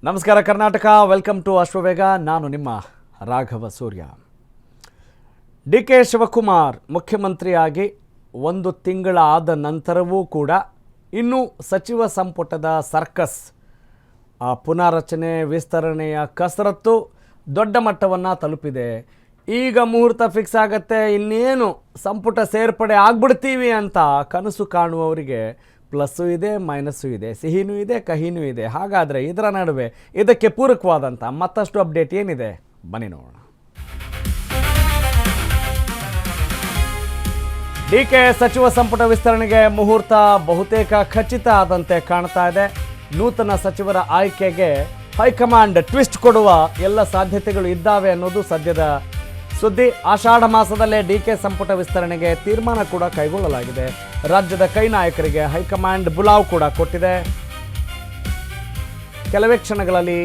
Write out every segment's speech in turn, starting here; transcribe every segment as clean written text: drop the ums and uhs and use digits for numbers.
ನಮಸ್ಕಾರ Karnataka, welcome to Ashwavega. ನಾನು ನಿಮ್ಮ ರಾಘವ ಸೂರ್ಯ. ಡಿ ಕೆ ಶಿವಕುಮಾರ್ ಮುಖ್ಯಮಂತ್ರಿಯಾಗಿ 1 ತಿಂಗಳಾದ ನಂತರವೂ ಕೂಡ ಇನ್ನೂ ಸಚಿವ ಸಂಪುಟದ ಸರ್ಕಸ್, ಪುನಾರಚನೆ ವಿಸ್ತರಣೆಯ ಕಸರತ್ತು ದೊಡ್ಡ ಮಟ್ಟವನ್ನು ತಲುಪಿದೆ. ಈಗ ಮುಹೂರ್ತ ಫಿಕ್ಸ್ ಆಗುತ್ತೆ, ಇನ್ನೇನು ಸಂಪುಟ ಸೇರ್ಪಡೆ ಆಗ್ಬಿಡ್ತೀವಿ ಅಂತ ಕನಸು ಕಾಣುವವರಿಗೆ ಪ್ಲಸ್ಸು ಇದೆ, ಮೈನಸ್ಸು ಇದೆ, ಸಿಹಿನೂ ಇದೆ, ಕಹಿನೂ ಇದೆ. ಹಾಗಾದರೆ ಇದರ ನಡುವೆ ಇದಕ್ಕೆ ಪೂರಕವಾದಂಥ ಮತ್ತಷ್ಟು ಅಪ್ಡೇಟ್ ಏನಿದೆ ಬನ್ನಿ ನೋಡೋಣ. ಡಿ ಕೆ ಸಚಿವ ಸಂಪುಟ ವಿಸ್ತರಣೆಗೆ ಮುಹೂರ್ತ ಬಹುತೇಕ ಖಚಿತ ಆದಂತೆ ಕಾಣ್ತಾ ಇದೆ. ನೂತನ ಸಚಿವರ ಆಯ್ಕೆಗೆ ಹೈಕಮಾಂಡ್ ಟ್ವಿಸ್ಟ್ ಕೊಡುವ ಎಲ್ಲ ಸಾಧ್ಯತೆಗಳು ಇದ್ದಾವೆ ಅನ್ನೋದು ಸದ್ಯದ ಸುದ್ದಿ. ಆಷಾಢ ಮಾಸದಲ್ಲೇ ಡಿ ಕೆ ಸಂಪುಟ ವಿಸ್ತರಣೆಗೆ ತೀರ್ಮಾನ ಕೂಡ ಕೈಗೊಳ್ಳಲಾಗಿದೆ. ರಾಜ್ಯದ ಕೈ ನಾಯಕರಿಗೆ ಹೈಕಮಾಂಡ್ ಬುಲಾವ್ ಕೂಡ ಕೊಟ್ಟಿದೆ. ಕೆಲವೇ ಕ್ಷಣಗಳಲ್ಲಿ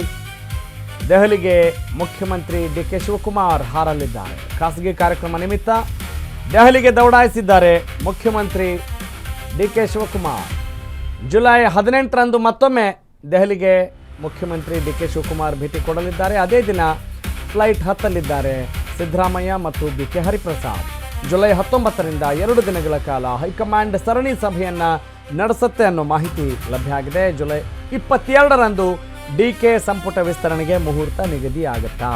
ದೆಹಲಿಗೆ ಮುಖ್ಯಮಂತ್ರಿ ಡಿ ಕೆ ಶಿವಕುಮಾರ್ ಹಾರಲಿದ್ದಾರೆ. ಖಾಸಗಿ ಕಾರ್ಯಕ್ರಮ ನಿಮಿತ್ತ ದೆಹಲಿಗೆ ದೌಡಾಯಿಸಿದ್ದಾರೆ ಮುಖ್ಯಮಂತ್ರಿ ಡಿ ಕೆ ಶಿವಕುಮಾರ್. ಜುಲೈ 18ರಂದು ಮತ್ತೊಮ್ಮೆ ದೆಹಲಿಗೆ ಮುಖ್ಯಮಂತ್ರಿ ಡಿ ಕೆ ಶಿವಕುಮಾರ್ ಭೇಟಿ ಕೊಡಲಿದ್ದಾರೆ. ಅದೇ ದಿನ ಫ್ಲೈಟ್ ಹತ್ತಲಿದ್ದಾರೆ ಸಿದ್ದರಾಮಯ್ಯ ಮತ್ತು ಬಿ ಕೆ ಹರಿಪ್ರಸಾದ್. ಜುಲೈ 19ರಿಂದ 2 ದಿನಗಳ ಕಾಲ ಹೈಕಮಾಂಡ್ ಸರಣಿ ಸಭೆಯನ್ನು ನಡೆಸುತ್ತೆ ಅನ್ನೋ ಮಾಹಿತಿ ಲಭ್ಯ ಆಗಿದೆ. ಜುಲೈ 22ರಂದು ಡಿ ಕೆ ಸಂಪುಟ ವಿಸ್ತರಣೆಗೆ ಮುಹೂರ್ತ ನಿಗದಿ ಆಗುತ್ತಾ?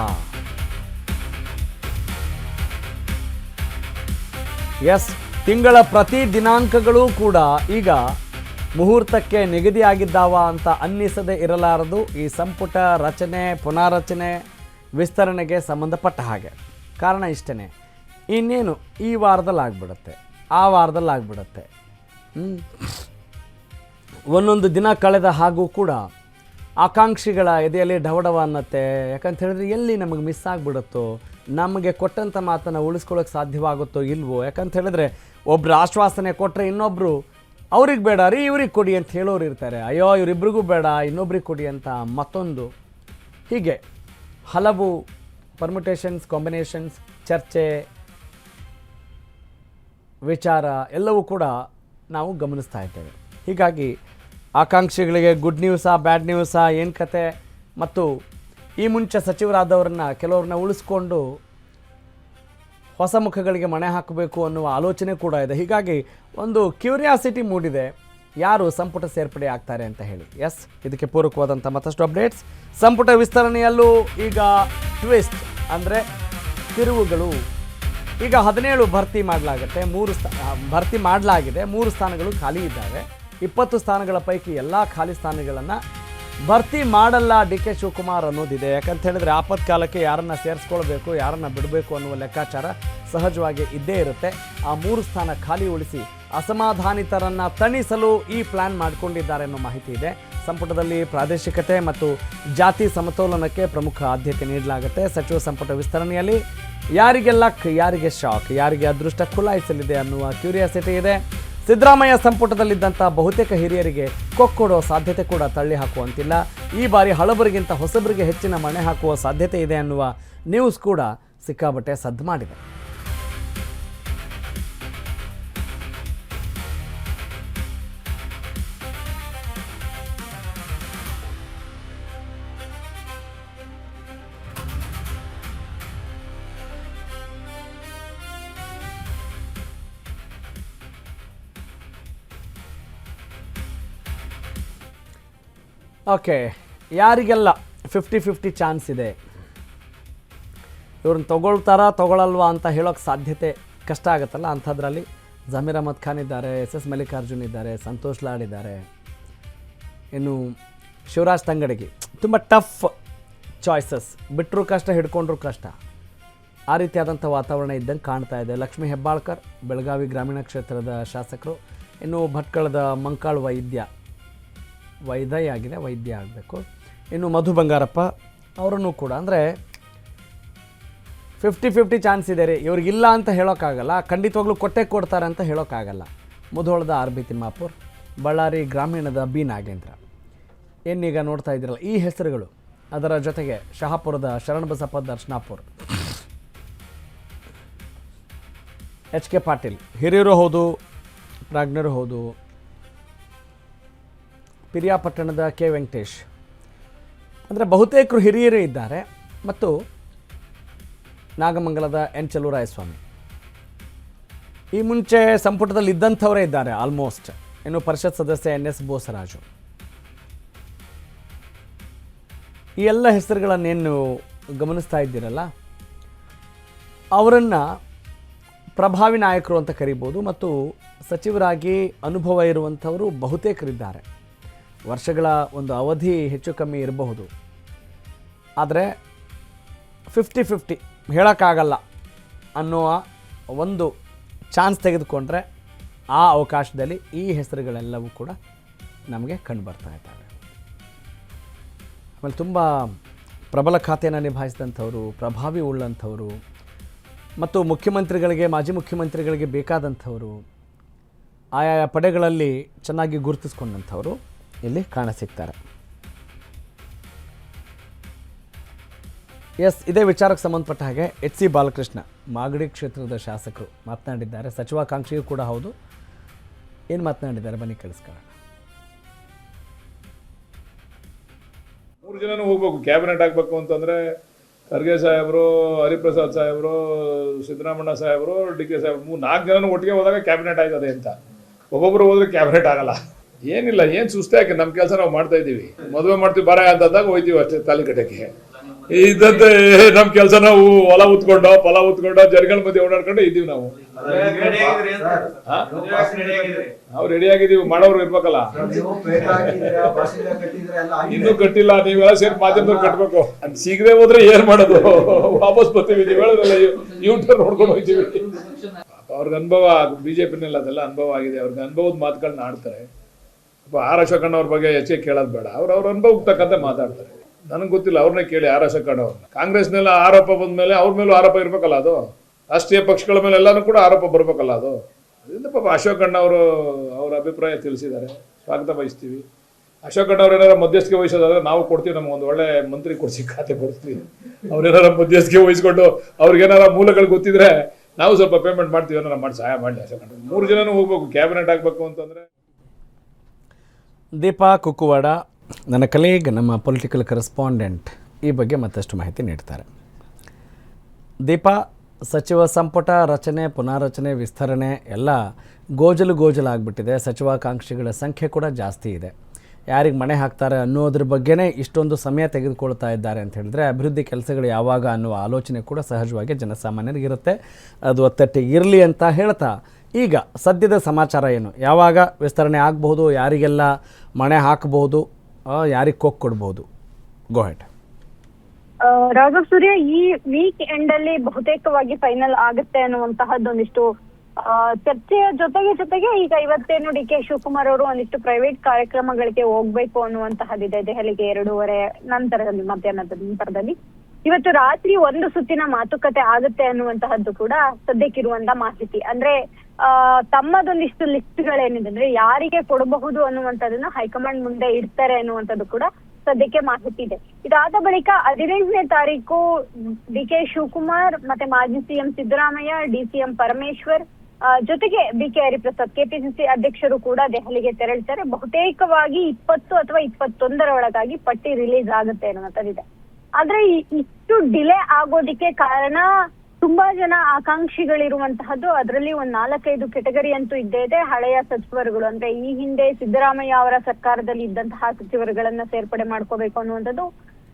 ಎಸ್, ತಿಂಗಳ ಪ್ರತಿ ದಿನಾಂಕಗಳು ಕೂಡ ಈಗ ಮುಹೂರ್ತಕ್ಕೆ ನಿಗದಿಯಾಗಿದ್ದಾವ ಅಂತ ಅನ್ನಿಸದೇ ಇರಲಾರದು. ಈ ಸಂಪುಟ ರಚನೆ, ಪುನಾರಚನೆ, ವಿಸ್ತರಣೆಗೆ ಸಂಬಂಧಪಟ್ಟ ಹಾಗೆ. ಕಾರಣ ಇಷ್ಟೇ, ಇನ್ನೇನು ಈ ವಾರದಲ್ಲಿ ಆಗ್ಬಿಡುತ್ತೆ, ಆ ವಾರದಲ್ಲಿ ಆಗ್ಬಿಡುತ್ತೆ. ಒಂದೊಂದು ದಿನ ಕಳೆದ ಹಾಗೂ ಕೂಡ ಆಕಾಂಕ್ಷಿಗಳ ಎದೆಯಲ್ಲಿ ಡವಡವ ಅನ್ನತ್ತೆ. ಯಾಕಂತ ಹೇಳಿದ್ರೆ ಎಲ್ಲಿ ನಮಗೆ ಮಿಸ್ ಆಗಿಬಿಡುತ್ತೋ, ನಮಗೆ ಕೊಟ್ಟಂಥ ಮಾತನ್ನು ಉಳಿಸ್ಕೊಳ್ಳೋಕೆ ಸಾಧ್ಯವಾಗುತ್ತೋ ಇಲ್ವೋ. ಯಾಕಂತ ಹೇಳಿದ್ರೆ ಒಬ್ಬರು ಆಶ್ವಾಸನೆ ಕೊಟ್ಟರೆ ಇನ್ನೊಬ್ಬರು ಅವ್ರಿಗೆ ಬೇಡ ರೀ ಇವ್ರಿಗೆ ಕೊಡಿ ಅಂತ ಹೇಳೋರು ಇರ್ತಾರೆ. ಅಯ್ಯೋ ಇವರಿಬ್ರಿಗೂ ಬೇಡ ಇನ್ನೊಬ್ರಿಗೆ ಕೊಡಿ ಅಂತ ಮತ್ತೊಂದು. ಹೀಗೆ ಹಲವು ಪರ್ಮಿಟೇಷನ್ಸ್, ಕಾಂಬಿನೇಷನ್ಸ್, ಚರ್ಚೆ, ವಿಚಾರ ಎಲ್ಲವೂ ಕೂಡ ನಾವು ಗಮನಿಸ್ತಾ ಇದ್ದೇವೆ. ಹೀಗಾಗಿ ಆಕಾಂಕ್ಷಿಗಳಿಗೆ ಗುಡ್ ನ್ಯೂಸಾ, ಬ್ಯಾಡ್ ನ್ಯೂಸಾ, ಏನು ಕತೆ, ಮತ್ತು ಈ ಮುಂಚೆ ಸಚಿವರಾದವ್ರನ್ನ ಕೆಲವ್ರನ್ನ ಉಳಿಸ್ಕೊಂಡು ಹೊಸ ಮುಖಗಳಿಗೆ ಮಣೆ ಹಾಕಬೇಕು ಅನ್ನುವ ಆಲೋಚನೆ ಕೂಡ ಇದೆ. ಹೀಗಾಗಿ ಒಂದು ಕ್ಯೂರಿಯಾಸಿಟಿ ಮೂಡಿದೆ, ಯಾರು ಸಂಪುಟ ಸೇರ್ಪಡೆ ಆಗ್ತಾರೆ ಅಂತ ಹೇಳಿ. ಎಸ್, ಇದಕ್ಕೆ ಪೂರಕವಾದಂಥ ಮತ್ತಷ್ಟು ಅಪ್ಡೇಟ್ಸ್. ಸಂಪುಟ ವಿಸ್ತರಣೆಯಲ್ಲೂ ಈಗ ಟ್ವಿಸ್ಟ್ ಅಂದರೆ ತಿರುವುಗಳು. ಈಗ 17 ಭರ್ತಿ ಮಾಡಲಾಗುತ್ತೆ, ಭರ್ತಿ ಮಾಡಲಾಗಿದೆ. 3 ಸ್ಥಾನಗಳು ಖಾಲಿ ಇದ್ದಾವೆ. 20 ಸ್ಥಾನಗಳ ಪೈಕಿ ಎಲ್ಲ ಖಾಲಿ ಸ್ಥಾನಗಳನ್ನು ಭರ್ತಿ ಮಾಡಲ್ಲ ಡಿ ಕೆ ಶಿವಕುಮಾರ್ ಅನ್ನೋದಿದೆ. ಯಾಕಂತ ಹೇಳಿದ್ರೆ ಆಪತ್ಕಾಲಕ್ಕೆ ಯಾರನ್ನು ಸೇರಿಸ್ಕೊಳ್ಬೇಕು, ಯಾರನ್ನು ಬಿಡಬೇಕು ಅನ್ನುವ ಲೆಕ್ಕಾಚಾರ ಸಹಜವಾಗಿ ಇದ್ದೇ ಇರುತ್ತೆ. ಆ 3 ಸ್ಥಾನ ಖಾಲಿ ಉಳಿಸಿ ಅಸಮಾಧಾನಿತರನ್ನು ತಣಿಸಲು ಈ ಪ್ಲ್ಯಾನ್ ಮಾಡಿಕೊಂಡಿದ್ದಾರೆ ಅನ್ನೋ ಮಾಹಿತಿ ಇದೆ. ಸಂಪುಟದಲ್ಲಿ ಪ್ರಾದೇಶಿಕತೆ ಮತ್ತು ಜಾತಿ ಸಮತೋಲನಕ್ಕೆ ಪ್ರಮುಖ ಆದ್ಯತೆ ನೀಡಲಾಗುತ್ತೆ. ಸಚಿವ ಸಂಪುಟ ವಿಸ್ತರಣೆಯಲ್ಲಿ ಯಾರಿಗೆ ಲಕ್, ಯಾರಿಗೆ ಶಾಕ್, ಯಾರಿಗೆ ಅದೃಷ್ಟ ಖುಲಾಯಿಸಲಿದೆ ಅನ್ನುವ ಕ್ಯೂರಿಯಾಸಿಟಿ ಇದೆ. ಸಿದ್ದರಾಮಯ್ಯ ಸಂಪುಟದಲ್ಲಿದ್ದಂಥ ಬಹುತೇಕ ಹಿರಿಯರಿಗೆ ಕೊಕ್ಕೊಡೋ ಸಾಧ್ಯತೆ ಕೂಡ ತಳ್ಳಿ ಹಾಕುವಂತಿಲ್ಲ. ಈ ಬಾರಿ ಹಳಬರಿಗಿಂತ ಹೊಸಬರಿಗೆ ಹೆಚ್ಚಿನ ಮಣೆ ಹಾಕುವ ಸಾಧ್ಯತೆ ಇದೆ ಅನ್ನುವ ನ್ಯೂಸ್ ಕೂಡ ಸಿಕ್ಕಾಬಟ್ಟೆ ಸದ್ದು ಮಾಡಿದೆ. ಓಕೆ, ಯಾರಿಗೆಲ್ಲ 50-50 ಚಾನ್ಸ್ ಇದೆ, ಇವ್ರನ್ನ ತೊಗೊಳ್ಳಲ್ವಾ ಅಂತ ಹೇಳೋಕ್ಕೆ ಸಾಧ್ಯತೆ ಕಷ್ಟ ಆಗುತ್ತಲ್ಲ. ಅಂಥದ್ರಲ್ಲಿ ಜಮೀರ್ ಅಹಮದ್ ಖಾನ್ ಇದ್ದಾರೆ, SS ಮಲ್ಲಿಕಾರ್ಜುನ್ ಇದ್ದಾರೆ, ಸಂತೋಷ್ ಲಾಡ್ ಇದ್ದಾರೆ, ಇನ್ನು ಶಿವರಾಜ್ ತಂಗಡಗಿ. ತುಂಬ ಟಫ್ ಚಾಯ್ಸಸ್, ಬಿಟ್ಟರು ಕಷ್ಟ, ಹಿಡ್ಕೊಂಡ್ರು ಕಷ್ಟ, ಆ ರೀತಿಯಾದಂಥ ವಾತಾವರಣ ಇದ್ದಂಗೆ ಕಾಣ್ತಾ ಇದೆ. ಲಕ್ಷ್ಮೀ ಹೆಬ್ಬಾಳ್ಕರ್ ಬೆಳಗಾವಿ ಗ್ರಾಮೀಣ ಕ್ಷೇತ್ರದ ಶಾಸಕರು, ಇನ್ನು ಭಟ್ಕಳದ ಮಂಕಾಳ್ ವೈದ್ಯ ಆಗಬೇಕು. ಇನ್ನು ಮಧು ಬಂಗಾರಪ್ಪ ಅವರನ್ನು ಕೂಡ, ಅಂದರೆ 50-50 ಚಾನ್ಸ್ ಇದೆ ರೀ. ಇವ್ರಿಗಿಲ್ಲ ಅಂತ ಹೇಳೋಕ್ಕಾಗಲ್ಲ, ಖಂಡಿತವಾಗ್ಲೂ ಕೊಡ್ತಾರೆ ಅಂತ ಹೇಳೋಕ್ಕಾಗಲ್ಲ. ಮುಧೋಳದ RB ತಿಮ್ಮಾಪುರ್, ಬಳ್ಳಾರಿ ಗ್ರಾಮೀಣದ B ನಾಗೇಂದ್ರ, ಏನೀಗ ನೋಡ್ತಾ ಇದ್ದೀರಲ್ಲ ಈ ಹೆಸರುಗಳು. ಅದರ ಜೊತೆಗೆ ಶಹಾಪುರದ ಶರಣಬಸಪ್ಪ ದರ್ಶನಾಪುರ್, HK ಪಾಟೀಲ್, ಹಿರಿಯರು ಹೌದು, ಪ್ರಾಜ್ಞರು ಹೌದು. ಪಿರಿಯಾಪಟ್ಟಣದ ಕೆ ವೆಂಕಟೇಶ್, ಅಂದರೆ ಬಹುತೇಕರು ಹಿರಿಯರೇ ಇದ್ದಾರೆ. ಮತ್ತು ನಾಗಮಂಗಲದ ಎನ್ ಚಲುವರಾಯಸ್ವಾಮಿ ಈ ಮುಂಚೆ ಸಂಪುಟದಲ್ಲಿ ಇದ್ದಂಥವರೇ ಇದ್ದಾರೆ ಆಲ್ಮೋಸ್ಟ್. ಇನ್ನು ಪರಿಷತ್ ಸದಸ್ಯ ಎನ್ ಎಸ್ ಬೋಸರಾಜು, ಈ ಎಲ್ಲ ಹೆಸರುಗಳನ್ನೇನು ಗಮನಿಸ್ತಾ ಇದ್ದೀರಲ್ಲ, ಅವರನ್ನು ಪ್ರಭಾವಿ ನಾಯಕರು ಅಂತ ಕರಿಬೋದು. ಮತ್ತು ಸಚಿವರಾಗಿ ಅನುಭವ ಇರುವಂಥವರು ಬಹುತೇಕರಿದ್ದಾರೆ. ವರ್ಷಗಳ ಒಂದು ಅವಧಿ ಹೆಚ್ಚು ಕಮ್ಮಿ ಇರಬಹುದು, ಆದರೆ 50-50 ಹೇಳೋಕ್ಕಾಗಲ್ಲ ಅನ್ನುವ ಒಂದು ಚಾನ್ಸ್ ತೆಗೆದುಕೊಂಡ್ರೆ ಆ ಅವಕಾಶದಲ್ಲಿ ಈ ಹೆಸರುಗಳೆಲ್ಲವೂ ಕೂಡ ನಮಗೆ ಕಂಡು ಬರ್ತಾ ಇದ್ದಾವೆ. ಆಮೇಲೆ ತುಂಬ ಪ್ರಬಲ ಖಾತೆಯನ್ನು ನಿಭಾಯಿಸಿದಂಥವರು, ಪ್ರಭಾವಿ ಉಳ್ಳಂಥವರು ಮತ್ತು ಮುಖ್ಯಮಂತ್ರಿಗಳಿಗೆ, ಮಾಜಿ ಮುಖ್ಯಮಂತ್ರಿಗಳಿಗೆ ಬೇಕಾದಂಥವರು, ಆಯಾ ಪಡೆಗಳಲ್ಲಿ ಚೆನ್ನಾಗಿ ಗುರುತಿಸ್ಕೊಂಡಂಥವರು ಇಲ್ಲಿ ಕಾಣಸಿಗ್ತಾರೆ. ಎಸ್, ಇದೇ ವಿಚಾರಕ್ಕೆ ಸಂಬಂಧಪಟ್ಟ ಹಾಗೆ HC ಬಾಲಕೃಷ್ಣ ಮಾಗಡಿ ಕ್ಷೇತ್ರದ ಶಾಸಕರು ಮಾತನಾಡಿದ್ದಾರೆ. ಸಚಿವಾಕಾಂಕ್ಷಿಯೂ ಕೂಡ ಹೌದು. ಏನು ಮಾತನಾಡಿದ್ದಾರೆ ಬನ್ನಿ ಕೇಳಿಸ್ಕೊಳ್ಳೋಣ. 3 ಜನನೂ ಹೋಗ್ಬೇಕು. ಕ್ಯಾಬಿನೆಟ್ ಆಗಬೇಕು ಅಂತಂದರೆ ಖರ್ಗೆ ಸಾಹೇಬರು, ಹರಿಪ್ರಸಾದ್ ಸಾಹೇಬರು, ಸಿದ್ದರಾಮಣ್ಣ ಸಾಹೇಬರು, DK ಸಾಹೇಬರು 4 ಜನನೂ ಒಟ್ಟಿಗೆ ಹೋದಾಗ ಕ್ಯಾಬಿನೆಟ್ ಆಯ್ತದೆ ಅಂತ. ಒಬ್ಬೊಬ್ಬರು ಹೋದ್ರೆ ಕ್ಯಾಬಿನೆಟ್ ಆಗಲ್ಲ. ಏನಿಲ್ಲ, ಏನು ಸುಸ್ತೆ ಹಾಕಿ ನಮ್ಮ ಕೆಲಸ ನಾವು ಮಾಡ್ತಾ ಇದ್ದೀವಿ. ಮದುವೆ ಮಾಡ್ತೀವಿ ಬರ ಅಂತಂದಾಗ ಹೋಯ್ತೀವಿ ಅಷ್ಟೇ ತಾಲಿಕಟ್ಟಕ್ಕೆ. ಇದ್ದಂತೆ ನಮ್ಮ ಕೆಲಸ ನಾವು ಹೊಲ ಉತ್ಕೊಂಡು ಜನಗಳ ಮಧ್ಯೆ ಓಡಾಡ್ಕೊಂಡು ಇದ್ದೀವಿ. ನಾವು ರೆಡಿ ಆಗಿದ್ದೀವಿ, ಮಾಡೋರು ಇರ್ಬೇಕಲ್ಲ. ಇನ್ನೂ ಕಟ್ಟಿಲ್ಲ, ನೀವೆಲ್ಲ ಸೇರಿ ಮಾಧ್ಯಮದವ್ರು ಕಟ್ಬೇಕು. ಸಿಗದೆ ಹೋದ್ರೆ ಏನ್ ಮಾಡೋದು, ವಾಪಸ್ ಬರ್ತೀವಿ. ನೀವು ಹೇಳೋದಲ್ಲ, ಯೂಟ್ಯೂಬ್ ನೋಡ್ಕೊಂಡು ಹೋಗ್ತೀವಿ. ಅವ್ರಿಗೆ ಅನುಭವ, ಬಿಜೆಪಿನಲ್ಲಿ ಅದೆಲ್ಲ ಅನುಭವ ಆಗಿದೆ. ಅವ್ರಿಗೆ ಅನುಭವದ ಮಾತುಗಳನ್ನ ಆಡ್ತಾರೆ. ಆರ್ ಅಶೋಕಣ್ಣ ಅವ್ರ ಬಗ್ಗೆ ಹೆಚ್ಚಿಗೆ ಕೇಳೋದು ಬೇಡ, ಅವ್ರ ಅನುಭವಕ್ಕೆ ತಕ್ಕಂತೆ ಮಾತಾಡ್ತಾರೆ. ನನಗೆ ಗೊತ್ತಿಲ್ಲ, ಅವ್ರನ್ನೇ ಕೇಳಿ ಆರ್ ಅಶೋಕಣ್ಣ ಅವ್ರನ್ನ. ಕಾಂಗ್ರೆಸ್ನೆಲ್ಲ ಆರೋಪ ಬಂದ ಮೇಲೆ ಅವ್ರ ಮೇಲೂ ಆರೋಪ ಇರ್ಬೇಕಲ್ಲ, ಅದು ರಾಷ್ಟ್ರೀಯ ಪಕ್ಷಗಳ ಮೇಲೆ ಎಲ್ಲಾನು ಕೂಡ ಆರೋಪ ಬರ್ಬೇಕಲ್ಲ ಅದು. ಅದರಿಂದ ಪಾಪ ಅಶೋಕಣ್ಣ ಅವರು ಅವ್ರ ಅಭಿಪ್ರಾಯ ತಿಳಿಸಿದ್ದಾರೆ, ಸ್ವಾಗತ ಬಯಸ್ತೀವಿ. ಅಶೋಕಣ್ಣ ಅವ್ರು ಏನಾರ ಮಧ್ಯಸ್ಥಿಕೆ ವಹಿಸೋದಾದ್ರೆ ನಾವು ಕೊಡ್ತೀವಿ, ನಮ್ಗೆ ಒಂದು ಒಳ್ಳೆ ಮಂತ್ರಿ ಕೊಡಿಸಿ ಖಾತೆ ಕೊಡ್ತೀವಿ. ಅವ್ರೇನಾರ ಮಧ್ಯಸ್ಥಿಕೆ ವಹಿಸ್ಕೊಂಡು ಅವ್ರಿಗೇನಾರ ಮೂಲಗಳು ಗೊತ್ತಿದ್ರೆ ನಾವು ಸ್ವಲ್ಪ ಪೇಮೆಂಟ್ ಮಾಡ್ತೀವಿ, ಏನಾರ ಮಾಡಿ ಸಹಾಯ ಮಾಡಲಿ. ಅಶೋಕಣ್ಣ 3 ಜನನೂ ಹೋಗ್ಬೇಕು, ಕ್ಯಾಬಿನೆಟ್ ಆಗಬೇಕು ಅಂತಂದರೆ. ದೀಪಾ ಕುಕ್ಕುವಾಡ, ನನ್ನ ಕಲೀಗ್, ನಮ್ಮ ಪೊಲಿಟಿಕಲ್ ಕರೆಸ್ಪಾಂಡೆಂಟ್, ಈ ಬಗ್ಗೆ ಮತ್ತಷ್ಟು ಮಾಹಿತಿ ನೀಡ್ತಾರೆ. ದೀಪಾ, ಸಚಿವ ಸಂಪುಟ ರಚನೆ, ಪುನಾರಚನೆ, ವಿಸ್ತರಣೆ ಎಲ್ಲ ಗೋಜಲಾಗ್ಬಿಟ್ಟಿದೆ. ಸಚಿವಾಕಾಂಕ್ಷಿಗಳ ಸಂಖ್ಯೆ ಕೂಡ ಜಾಸ್ತಿ ಇದೆ. ಯಾರಿಗೆ ಮಣೆ ಹಾಕ್ತಾರೆ ಅನ್ನೋದ್ರ ಬಗ್ಗೆನೇ ಇಷ್ಟೊಂದು ಸಮಯ ತೆಗೆದುಕೊಳ್ತಾ ಇದ್ದಾರೆ ಅಂತ ಹೇಳಿದ್ರೆ, ಅಭಿವೃದ್ಧಿ ಕೆಲಸಗಳು ಯಾವಾಗ ಅನ್ನುವ ಆಲೋಚನೆ ಕೂಡ ಸಹಜವಾಗಿ ಜನಸಾಮಾನ್ಯರಿಗಿರುತ್ತೆ. ಅದು ಒತ್ತಟ್ಟಿಗೆ ಇರಲಿ ಅಂತ ಹೇಳ್ತಾ, ಈಗ ಸದ್ಯದ ಸಮಾಚಾರ ಏನು, ಯಾವಾಗ ವಿಸ್ತರಣೆ ಆಗಬಹುದು, ಯಾರಿಗೆಲ್ಲ ಮಣೆ ಹಾಕಬಹುದು, ಯಾರಿಗೆ ಕೊಕ್ ಕೊಡ್ಬೋದು? ಗೋ ಹೆಡ್. ರಾಘವ್ ಸೂರ್ಯ, ಈ ವೀಕ್ ಎಂಡ್ ಅಲ್ಲಿ ಬಹುತೇಕವಾಗಿ ಫೈನಲ್ ಆಗುತ್ತೆ ಅನ್ನುವಂತಹದ್ದೊಂದಿಷ್ಟು ಚರ್ಚೆಯ ಜೊತೆಗೆ ಈಗ ಇವತ್ತೇನು DK ಶಿವಕುಮಾರ್ ಅವರು ಒಂದಿಷ್ಟು ಪ್ರೈವೇಟ್ ಕಾರ್ಯಕ್ರಮಗಳಿಗೆ ಹೋಗ್ಬೇಕು ಅನ್ನುವಂತಹದ್ದಿದೆ. ದೆಹಲಿಗೆ 2:30 ನಂತರದಲ್ಲಿ, ಮಧ್ಯಾಹ್ನದ ನಂತರದಲ್ಲಿ. ಇವತ್ತು ರಾತ್ರಿ ಒಂದು ಸುತ್ತಿನ ಮಾತುಕತೆ ಆಗುತ್ತೆ ಅನ್ನುವಂತಹದ್ದು ಕೂಡ ಸದ್ಯಕ್ಕಿರುವಂತ ಮಾಹಿತಿ. ಅಂದ್ರೆ ತಮ್ಮದೊಂದಿಷ್ಟು ಲಿಸ್ಟ್ಗಳೇನಿದೆ ಅಂದ್ರೆ ಯಾರಿಗೆ ಕೊಡಬಹುದು ಅನ್ನುವಂಥದ್ದನ್ನ ಹೈಕಮಾಂಡ್ ಮುಂದೆ ಇಡ್ತಾರೆ ಅನ್ನುವಂಥದ್ದು ಕೂಡ ಸದ್ಯಕ್ಕೆ ಮಾಹಿತಿ ಇದೆ. ಇದಾದ ಬಳಿಕ 15ನೇ ತಾರೀಕು DK ಶಿವಕುಮಾರ್ ಮತ್ತೆ ಮಾಜಿ CM ಸಿದ್ದರಾಮಯ್ಯ, DCM ಪರಮೇಶ್ವರ್ ಜೊತೆಗೆ BK ಹರಿಪ್ರಸಾದ್ KPCC ಅಧ್ಯಕ್ಷರು ಕೂಡ ದೆಹಲಿಗೆ ತೆರಳ್ತಾರೆ. ಬಹುತೇಕವಾಗಿ 20 ಅಥವಾ 21ರ ಒಳಗಾಗಿ ಪಟ್ಟಿ ರಿಲೀಸ್ ಆಗುತ್ತೆ ಅನ್ನುವಂಥದ್ದಿದೆ. ಆದ್ರೆ ಇಷ್ಟು ಡಿಲೇ ಆಗೋದಿಕ್ಕೆ ಕಾರಣ ತುಂಬಾ ಜನ ಆಕಾಂಕ್ಷಿಗಳಿರುವಂತಹದ್ದು. ಅದರಲ್ಲಿ ಒಂದ್ 4-5 ಕೆಟಗರಿ ಅಂತೂ ಇದ್ದೇ ಇದೆ. ಹಳೆಯ ಸಚಿವರುಗಳು, ಅಂದ್ರೆ ಈ ಹಿಂದೆ ಸಿದ್ದರಾಮಯ್ಯ ಅವರ ಸರ್ಕಾರದಲ್ಲಿ ಇದ್ದಂತಹ ಸಚಿವರುಗಳನ್ನ ಸೇರ್ಪಡೆ ಮಾಡ್ಕೋಬೇಕು ಅನ್ನುವಂಥದ್ದು,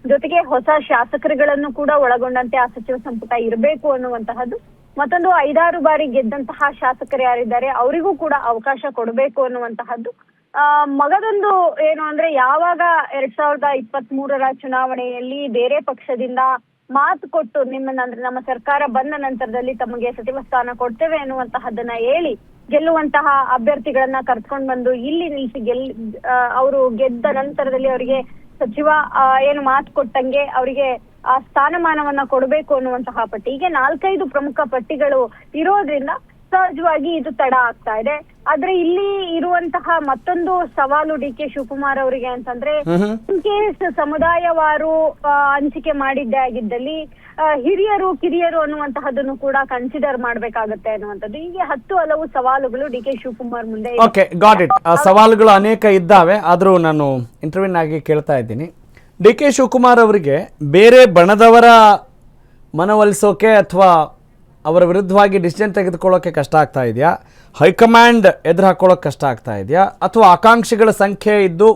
ಜೊತೆಗೆ ಹೊಸ ಶಾಸಕರುಗಳನ್ನು ಕೂಡ ಒಳಗೊಂಡಂತೆ ಆ ಸಚಿವ ಸಂಪುಟ ಇರಬೇಕು ಅನ್ನುವಂತಹದ್ದು, ಮತ್ತೊಂದು 5-6 ಬಾರಿ ಗೆದ್ದಂತಹ ಶಾಸಕರು ಯಾರಿದ್ದಾರೆ ಅವರಿಗೂ ಕೂಡ ಅವಕಾಶ ಕೊಡಬೇಕು ಅನ್ನುವಂತಹದ್ದು. ಮಗದೊಂದು ಏನು ಅಂದ್ರೆ, ಯಾವಾಗ 2023ರ ಚುನಾವಣೆಯಲ್ಲಿ ಬೇರೆ ಪಕ್ಷದಿಂದ ಮಾತು ಕೊಟ್ಟು ಅಂದ್ರೆ ನಮ್ಮ ಸರ್ಕಾರ ಬಂದ ನಂತರದಲ್ಲಿ ತಮಗೆ ಸಚಿವ ಸ್ಥಾನ ಕೊಡ್ತೇವೆ ಅನ್ನುವಂತಹದ್ದನ್ನ ಹೇಳಿ ಗೆಲ್ಲುವಂತಹ ಅಭ್ಯರ್ಥಿಗಳನ್ನ ಕರ್ಕೊಂಡ್ ಬಂದು ಇಲ್ಲಿ ನಿಲ್ಸಿ ಅವರು ಗೆದ್ದ ನಂತರದಲ್ಲಿ ಅವರಿಗೆ ಸಚಿವ ಏನು ಮಾತು ಕೊಟ್ಟಂಗೆ ಅವರಿಗೆ ಆ ಸ್ಥಾನಮಾನವನ್ನ ಕೊಡಬೇಕು ಅನ್ನುವಂತಹ ಪಟ್ಟಿ, ಹೀಗೆ 4-5 ಪ್ರಮುಖ ಪಟ್ಟಿಗಳು ಇರೋದ್ರಿಂದ ಸಹಜವಾಗಿ ಇದು ತಡ ಆಗ್ತಾ ಇದೆ. ಆದ್ರೆ ಇಲ್ಲಿ ಇರುವಂತಹ ಮತ್ತೊಂದು ಸವಾಲು DK ಶಿವಕುಮಾರ್ ಅವರಿಗೆ ಅಂತಂದ್ರೆ, ಇನ್ ಕೇಸ್ ಸಮುದಾಯವಾರು ಹಂಚಿಕೆ ಮಾಡಿದ್ದೇ ಆಗಿದ್ದಲ್ಲಿ ಹಿರಿಯರು ಕಿರಿಯರು ಅನ್ನುವಂತಹದನ್ನು ಕೂಡ ಕನ್ಸಿಡರ್ ಮಾಡ್ಬೇಕಾಗತ್ತೆ ಅನ್ನುವಂಥದ್ದು. ಹೀಗೆ 10 ಹಲವು ಸವಾಲುಗಳು DK ಶಿವಕುಮಾರ್ ಮುಂದೆ. Okay, got it. ಸವಾಲುಗಳು ಅನೇಕ ಇದ್ದಾವೆ. ಆದ್ರೂ ನಾನು ಇಂಟರ್ವ್ಯೂನ್ ಆಗಿ ಕೇಳ್ತಾ ಇದ್ದೀನಿ, ಡಿ ಕೆ ಶಿವಕುಮಾರ್ ಅವರಿಗೆ ಬೇರೆ ಬಣದವರ ಮನವೊಲಿಸೋಕೆ ಅಥವಾ ಅವರ ವಿರುದ್ಧವಾಗಿ ಡಿಸಿಷನ್ ತೆಗೆದುಕೊಳ್ಳೋಕೆ ಕಷ್ಟ ಆಗ್ತಾ ಇದೆಯಾ, ಹೈಕಮಾಂಡ್ ಎದುರು ಹಾಕೊಳ್ಳೋಕೆ ಕಷ್ಟ ಆಗ್ತಾ ಇದೆಯಾ, ಅಥವಾ ಆಕಾಂಕ್ಷಿಗಳ ಸಂಖ್ಯೆ ಇದ್ದು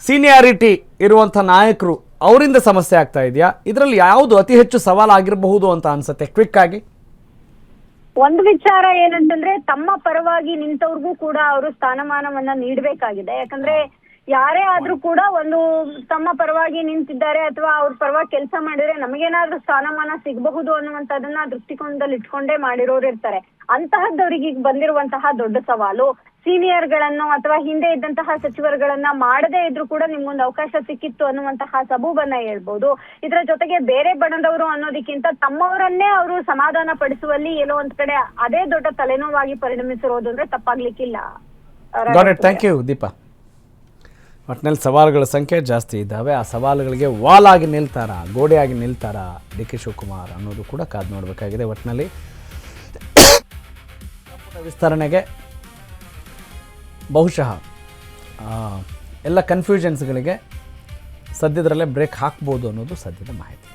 ಸೀನಿಯಾರಿಟಿ ಇರುವಂಥ ನಾಯಕರು ಅವರಿಂದ ಸಮಸ್ಯೆ ಆಗ್ತಾ ಇದೆಯಾ? ಇದರಲ್ಲಿ ಯಾವುದು ಅತಿ ಹೆಚ್ಚು ಸವಾಲಾಗಿರಬಹುದು ಅಂತ ಅನ್ಸುತ್ತೆ ಕ್ವಿಕ್ ಆಗಿ? ಒಂದು ವಿಚಾರ ಏನಂತಂದ್ರೆ ತಮ್ಮ ಪರವಾಗಿ ನಿಂತವ್ರಿಗೂ ಕೂಡ ಅವರು ಸ್ಥಾನಮಾನವನ್ನ ನೀಡಬೇಕಾಗಿದೆ. ಯಾಕಂದ್ರೆ ಯಾರೇ ಆದ್ರೂ ಕೂಡ ಒಂದು ತಮ್ಮ ಪರವಾಗಿ ನಿಂತಿದ್ದಾರೆ ಅಥವಾ ಅವ್ರ ಪರವಾಗಿ ಕೆಲಸ ಮಾಡಿದ್ರೆ ನಮಗೇನಾದ್ರೂ ಸ್ಥಾನಮಾನ ಸಿಗಬಹುದು ಅನ್ನುವಂಥದ್ದನ್ನ ದೃಷ್ಟಿಕೋನದಲ್ಲಿ ಇಟ್ಕೊಂಡೇ ಮಾಡಿರೋರು ಇರ್ತಾರೆ. ಅಂತಹದ್ದವರಿಗೆ ಈಗ ಬಂದಿರುವಂತಹ ದೊಡ್ಡ ಸವಾಲು ಸೀನಿಯರ್ಗಳನ್ನು ಅಥವಾ ಹಿಂದೆ ಇದ್ದಂತಹ ಸಚಿವರುಗಳನ್ನ ಮಾಡದೇ ಇದ್ರು ಕೂಡ ನಿಮ್ಗೊಂದು ಅವಕಾಶ ಸಿಕ್ಕಿತ್ತು ಅನ್ನುವಂತಹ ಸಬೂಬನ್ನ ಹೇಳ್ಬೋದು. ಇದರ ಜೊತೆಗೆ ಬೇರೆ ಬಣದವರು ಅನ್ನೋದಕ್ಕಿಂತ ತಮ್ಮವರನ್ನೇ ಅವರು ಸಮಾಧಾನ ಪಡಿಸುವಲ್ಲಿ ಎಲ್ಲೋ ಒಂದ್ ಕಡೆ ಅದೇ ದೊಡ್ಡ ತಲೆನೋವಾಗಿ ಪರಿಣಮಿಸಿರೋದು ಅಂದ್ರೆ ತಪ್ಪಾಗ್ಲಿಕ್ಕಿಲ್ಲ. Thank you Deepa. ಒಟ್ಟಿನಲ್ಲಿ ಸವಾಲುಗಳ ಸಂಖ್ಯೆ ಜಾಸ್ತಿ ಇದ್ದಾವೆ. ಆ ಸವಾಲುಗಳಿಗೆ ವಾಲಾಗಿ ನಿಲ್ತಾರಾ, ಗೋಡೆಯಾಗಿ ನಿಲ್ತಾರಾ ಡಿ ಕೆ ಶಿವಕುಮಾರ್ ಅನ್ನೋದು ಕೂಡ ಕಾದು ನೋಡಬೇಕಾಗಿದೆ. ಒಟ್ಟಿನಲ್ಲಿ ವಿಸ್ತರಣೆಗೆ ಬಹುಶಃ ಎಲ್ಲ ಕನ್ಫ್ಯೂಷನ್ಸ್ಗಳಿಗೆ ಸದ್ಯದರಲ್ಲೇ ಬ್ರೇಕ್ ಹಾಕ್ಬೋದು ಅನ್ನೋದು ಸದ್ಯದ ಮಾಹಿತಿ.